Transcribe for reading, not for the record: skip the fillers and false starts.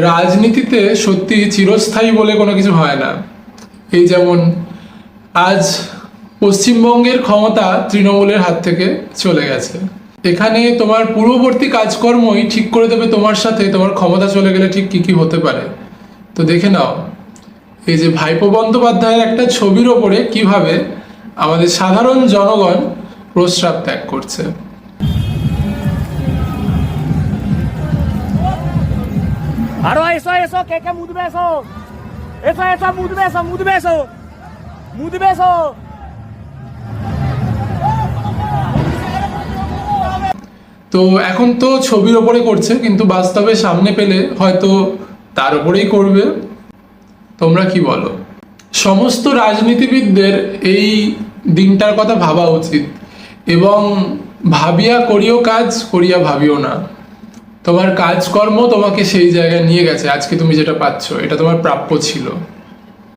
রাজনীতিতে সত্যি চিরস্থায়ী বলে কোনো কিছু হয় না। এই যেমন আজ পশ্চিমবঙ্গের ক্ষমতা তৃণমূলের হাত থেকে চলে গেছে। এখানে তোমার পূর্ববর্তী কাজকর্মই ঠিক করে দেবে তোমার সাথে তোমার ক্ষমতা চলে গেলে ঠিক কি কি হতে পারে। তো দেখে নাও, এই যে ভাইপো বন্দ্যোপাধ্যায়ের একটা ছবির ওপরে কিভাবে আমাদের সাধারণ জনগণ প্রস্রাব ত্যাগ করছে। আরো এসো এসো, কে কে মুদবে এসো, এসো এসো, মুদবে এসো, মুদবে এসো, মুদবে এসো। তো এখন তো ছবির ওপরে করছে, কিন্তু বাস্তবে সামনে পেলে হয়তো তার ওপরেই করবে। তোমরা কি বলো? সমস্ত রাজনীতিবিদদের এই দিনটার কথা ভাবা উচিত, এবং ভাবিয়া করিও কাজ, করিয়া ভাবিও না। তোমার কাজকর্ম তোমাকে সেই জায়গায় নিয়ে গেছে, আজকে তুমি যেটা পাচ্ছ এটা তোমার প্রাপ্য ছিল।